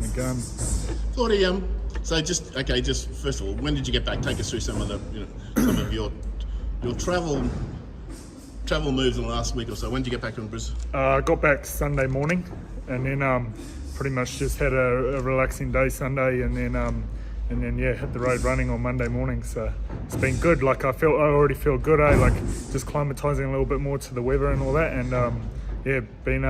the gun. Floyd, just first of all, when did you get back? Take us through some of the, some of your travel moves in the last week or so. When did you get back from Brisbane? I got back Sunday morning, and then pretty much just had a relaxing day Sunday, and then hit the road running on Monday morning. So it's been good. Like I already feel good. Like just climatizing a little bit more to the weather and all that, and been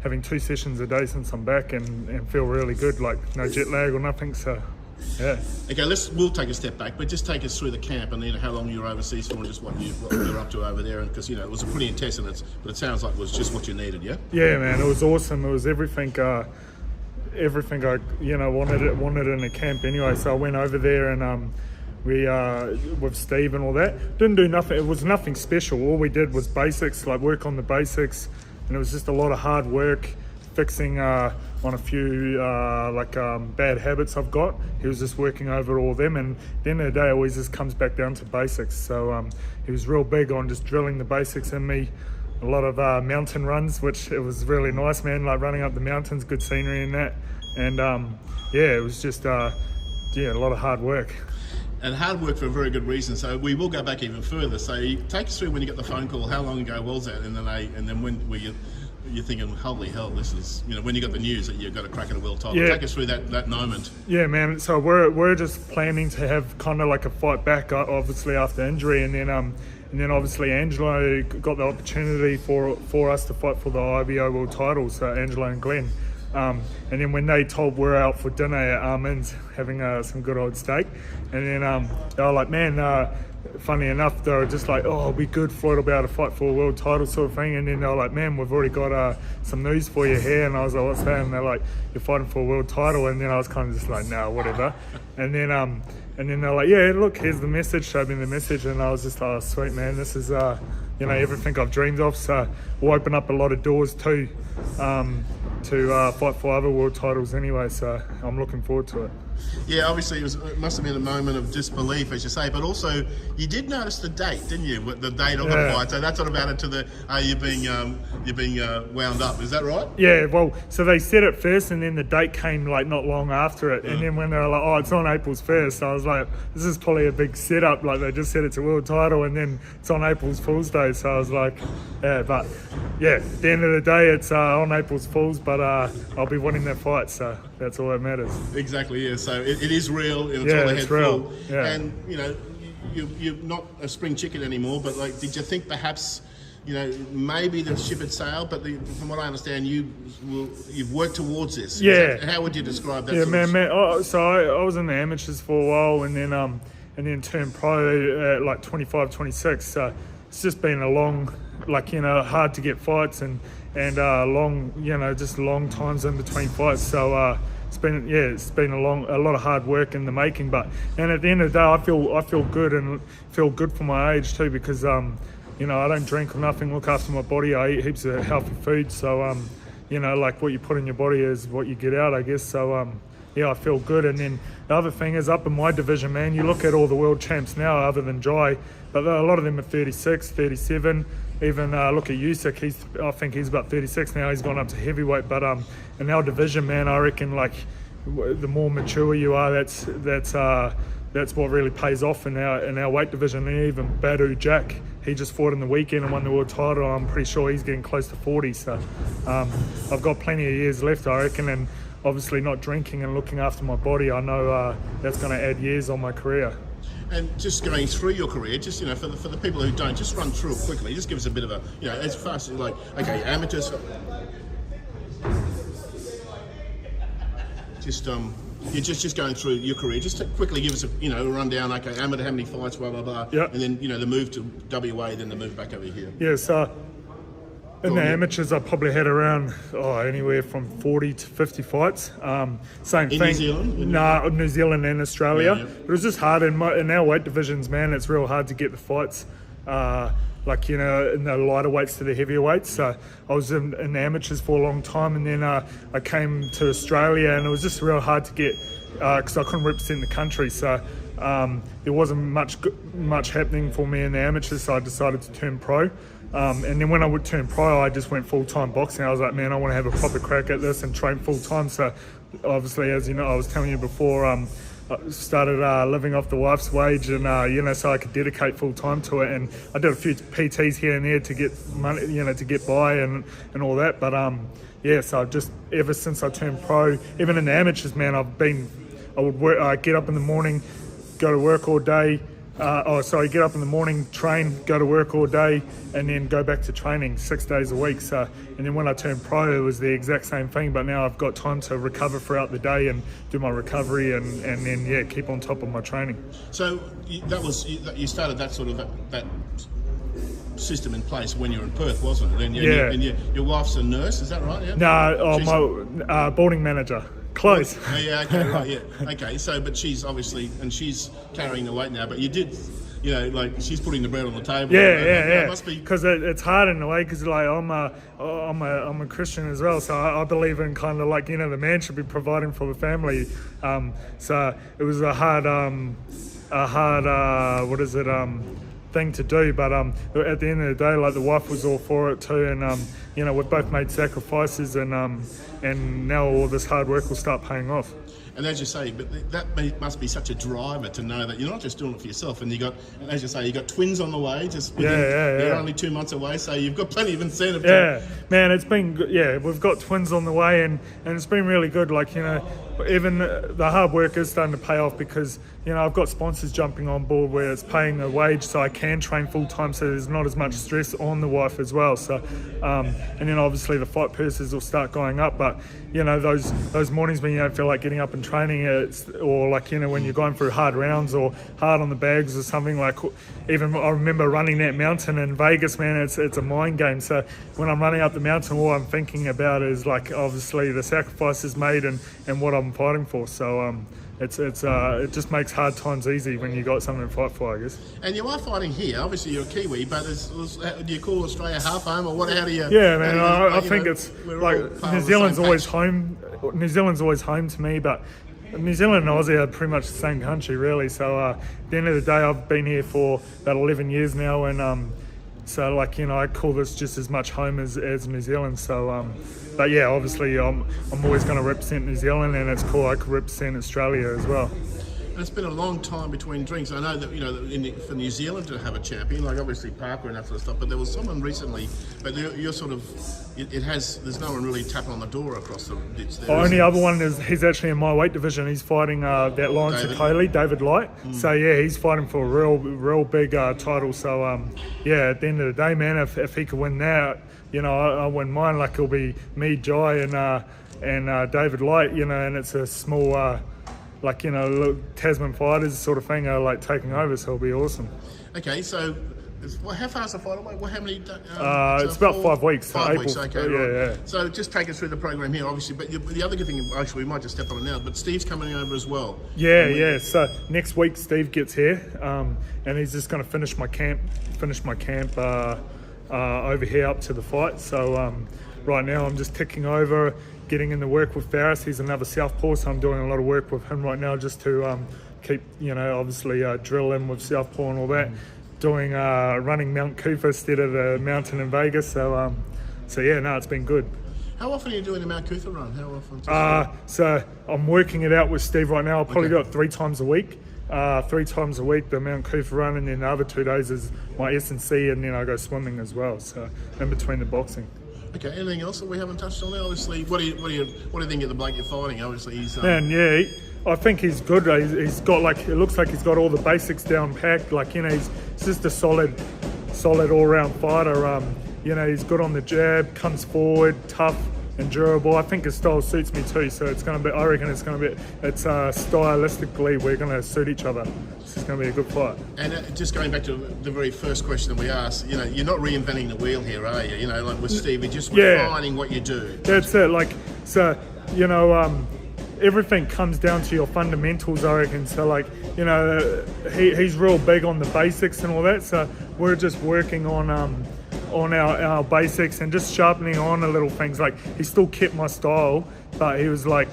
having 2 sessions a day since I'm back, and feel really good. Like no jet lag or nothing. So yeah. Okay, we'll take a step back, but just take us through the camp and then how long you were overseas for, and just what you're up to over there. And because it was a pretty intense, but it sounds like it was just what you needed. Yeah. Yeah, man. It was awesome. It was everything. Everything I wanted in a camp anyway. So I went over there and we with Steve and all that. Didn't do nothing. It was nothing special. All we did was basics, like work on the basics, and it was just a lot of hard work fixing on a few bad habits I've got. He was just working over all of them, and at the end of the day, it always just comes back down to basics. So he was real big on just drilling the basics in me. A lot of mountain runs, which it was really nice, man, like running up the mountains, good scenery and that. And it was just a lot of hard work. And hard work for a very good reason. So we will go back even further. So take us through when you got the phone call. How long ago was that? And then when were you're thinking, holy hell, this is, when you got the news that you've got a crack at a world title. Yeah. Take us through that moment. Yeah, man. So we're just planning to have kind of like a fight back, obviously after injury, and then obviously Angelo got the opportunity for us to fight for the IBO World title, so Angelo and Glenn. And then when they told we're out for dinner at Armin's having some good old steak, and then they were like, man, funny enough, they were just like, oh, it'll be good, Floyd will be able to fight for a world title sort of thing. And then they were like, man, we've already got some news for you here. And I was like, what's that? And they're like, you're fighting for a world title. And then I was kind of just like, no, whatever. And then they're like, yeah, look, here's the message, showed me the message. And I was just like, oh, sweet, man, this is everything I've dreamed of. So we'll open up a lot of doors too, to fight for other world titles anyway. So I'm looking forward to it. Yeah, obviously it must have been a moment of disbelief, as you say, but also you did notice the date, didn't you? The date of the fight. So that's what about it to the you're being wound up. Is that right? Yeah. Well, so they said it first, and then the date came like not long after it. And then when they were like, "Oh, it's on April's 1st," I was like, "This is probably a big setup." Like they just said it's a world title, and then it's on April's Fool's Day. So I was like, "Yeah," but yeah, at the end of the day, it's on April's Fool's, but I'll be winning that fight, so that's all that matters. Exactly. Yeah. So it is real, and it's all ahead full. Yeah. And you're not a spring chicken anymore. But like, did you think perhaps, maybe the ship had sailed? But from what I understand, you've worked towards this. Yeah. How would you describe that? Yeah, man. So I was in the amateurs for a while, and then turned pro at like 25, 26. So it's just been a long, hard to get fights and long, just long times in between fights. So. It's been a lot of hard work in the making, and at the end of the day, I feel good and feel good for my age too, because I don't drink or nothing, look after my body, I eat heaps of healthy food, so like what you put in your body is what you get out, I guess. So I feel good. And then the other thing is, up in my division, man, you look at all the world champs now, other than Jai, but a lot of them are 36, 37. Even look at Usyk, I think he's about 36 now. He's gone up to heavyweight. But in our division, man, I reckon like the more mature you are, that's what really pays off in our weight division. And even Badu Jack, he just fought in the weekend and won the world title. I'm pretty sure he's getting close to 40. So I've got plenty of years left, I reckon. And obviously not drinking and looking after my body, I know that's going to add years on my career. And just going through your career, just for the people who don't, just run through it quickly. Just give us a bit of a, as fast as amateurs. Just going through your career. Just to quickly give us a rundown. Okay, amateur, how many fights, blah blah blah. Yep. And then the move to WA, then the move back over here. Yeah. So in the amateurs, I probably had around anywhere from 40 to 50 fights. Same thing. New Zealand? New Zealand and Australia. Yeah. It was just hard in our weight divisions, man. It's real hard to get the fights. In the lighter weights to the heavier weights. So I was in the amateurs for a long time, and then I came to Australia, and it was just real hard to get because I couldn't represent the country. So there wasn't much happening for me in the amateurs, so I decided to turn pro. And then when I would turn pro, I just went full-time boxing. I was like, man, I want to have a proper crack at this and train full-time. So obviously, as you know, I was telling you before, I started living off the wife's wage, and so I could dedicate full time to it. And I did a few PTs here and there to get money, to get by and all that. But so just ever since I turned pro, even in the amateurs, man, I would work. I get up in the morning, go to work all day. Get up in the morning, train, go to work all day, and then go back to training 6 days a week. So, and then when I turned pro, it was the exact same thing. But now I've got time to recover throughout the day and do my recovery, and then keep on top of my training. So you started that sort of that system in place when you were in Perth, wasn't it? And your wife's a nurse, is that right? Yeah. No, my boarding manager. Close. Oh, yeah, okay, right, yeah. Okay, so, but she's obviously, and she's carrying the weight now, but you did, she's putting the bread on the table. Yeah. It must be... Because it's hard in a way, because I'm a Christian as well, so I believe in kind of like, the man should be providing for the family. So it was a hard thing to do, but at the end of the day, like, the wife was all for it too, and we've both made sacrifices, and now all this hard work will start paying off. And as you say, but that must be such a driver to know that you're not just doing it for yourself, and as you say, you got twins on the way. They're only 2 months away, so you've got plenty of incentive. Man, it's been good. Yeah, we've got twins on the way, and it's been really good. Like, even the hard work is starting to pay off, because I've got sponsors jumping on board where it's paying a wage, so I can train full time, so there's not as much stress on the wife as well. So and then obviously the fight purses will start going up, but those mornings when you don't feel like getting up and training, or like when you're going through hard rounds or hard on the bags or something, like, even I remember running that mountain in Vegas, man, it's a mind game. So when I'm running up the mountain, all I'm thinking about is, like, obviously the sacrifices made and what I'm fighting for. So it just makes hard times easy when you got something to fight for, I guess. And you are fighting here. Obviously, you're a Kiwi, but do you call Australia half home, or what? How do you? Yeah, man. I think it's like New Zealand's always home. New Zealand's always home to me, but New Zealand and Aussie are pretty much the same country, really. So at the end of the day, I've been here for about 11 years now, and so, like, I call this just as much home as New Zealand. So, but yeah, obviously, I'm always going to represent New Zealand, and it's cool I could represent Australia as well. And it's been a long time between drinks. I know that, for New Zealand to have a champion, like obviously Parker and that sort of stuff, but there was someone recently, but you're sort of, there's no one really tapping on the door across the ditch there. The only other one is, he's actually in my weight division. He's fighting that Lion Sakoli, David Light. So yeah, he's fighting for a real big title. So at the end of the day, man, if he could win that, I wouldn't mind. Like, it'll be me, Jai, and David Light, and it's a small, Tasman fighters sort of thing are like taking over, so it'll be awesome. Okay, so how far is the fight away? How many? It's about 5 weeks. 5 weeks, okay. Right. Yeah. So just take us through the program here, obviously. But the other good thing, actually, we might just step on it now. But Steve's coming over as well. Yeah. So next week Steve gets here, and he's just going to finish my camp over here up to the fight. So right now I'm just ticking over, getting in the work with Farris. He's another southpaw, so I'm doing a lot of work with him right now just to keep, obviously drill in with southpaw and all that. Doing running Mount Cooper instead of the mountain in Vegas. So it's been good. How often are you doing the Mount Cooper run? How often? So I'm working it out with Steve right now. I'll probably do it 3 times a week. 3 times a week, the Mount Cooper run, and then the other 2 days is my S&C, and then I go swimming as well. So in between the boxing. Okay. Anything else that we haven't touched on there? Obviously, what do you think of the bloke you're fighting? Obviously, he's I think he's good. He's got, like, it looks like he's got all the basics down packed. Like, he's just a solid all-round fighter. He's good on the jab, comes forward, tough and durable. I think his style suits me too. So it's going to be. I reckon it's going to be. It's stylistically we're going to suit each other. It's going to be a good fight. And just going back to the very first question that we asked, you're not reinventing the wheel here, are you? Like with Steve, you're just refining what you do. That's it. Like, so, everything comes down to your fundamentals, I reckon. So, like, he's real big on the basics and all that. So we're just working on our basics and just sharpening on a little things. Like, he still kept my style, but he was like,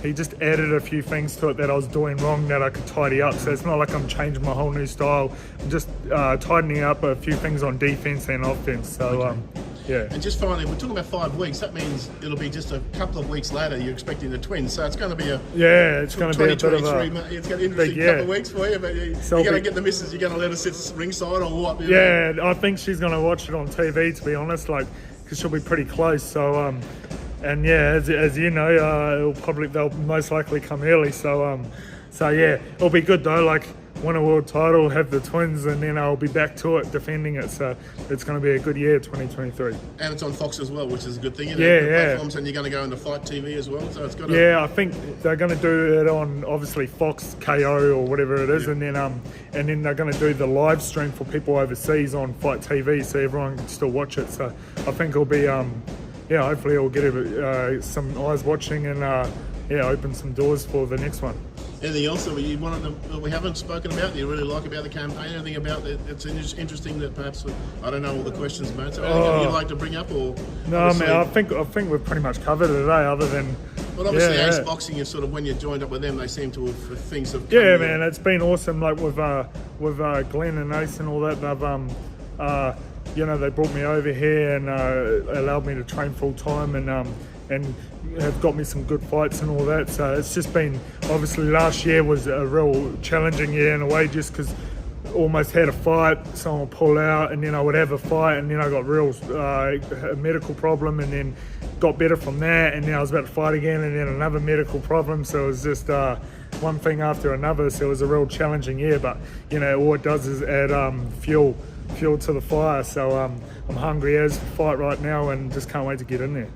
he just added a few things to it that I was doing wrong that I could tidy up. So it's not like I'm changing my whole new style. I'm just tightening up a few things on defense and offense. So yeah. And just finally, we're talking about 5 weeks. That means it'll be just a couple of weeks later. You're expecting the twins, so it's going to be it's going to be a bit of a. It's going to be an interesting couple of weeks for you. But you're going to get the missus. You're going to let her sit ringside or what? Yeah, I think she's going to watch it on TV. To be honest, because she'll be pretty close. So and yeah, as you know, they'll most likely come early. So yeah, it'll be good though. Win a world title, have the twins, and then I'll be back to it, defending it. So it's going to be a good year, 2023. And it's on Fox as well, which is a good thing. Platforms, and you're going to go into Fight TV as well. So it's got. Yeah, I think they're going to do it on obviously Fox KO or whatever it is, and then they're going to do the live stream for people overseas on Fight TV, so everyone can still watch it. So I think it'll be hopefully it'll get some eyes watching and open some doors for the next one. Anything else that we haven't spoken about that you really like about the campaign? Anything about it that's interesting that perhaps I don't know all the questions about? So anything you'd like to bring up or? No, man. I think we've pretty much covered it today. Other than. Well, obviously, Ace Boxing is sort of when you joined up with them, they seem to have things have. Yeah, man. It's been awesome. With Glenn and Ace and all that, they've they brought me over here and allowed me to train full time and have got me some good fights and all that. So it's just been, obviously last year was a real challenging year in a way, just because almost had a fight, someone pull out, and then I would have a fight, and then I got a medical problem, and then got better from that, and then I was about to fight again, and then another medical problem. So it was just one thing after another. So it was a real challenging year, but all it does is add fuel to the fire. So I'm hungry as fight right now, and just can't wait to get in there.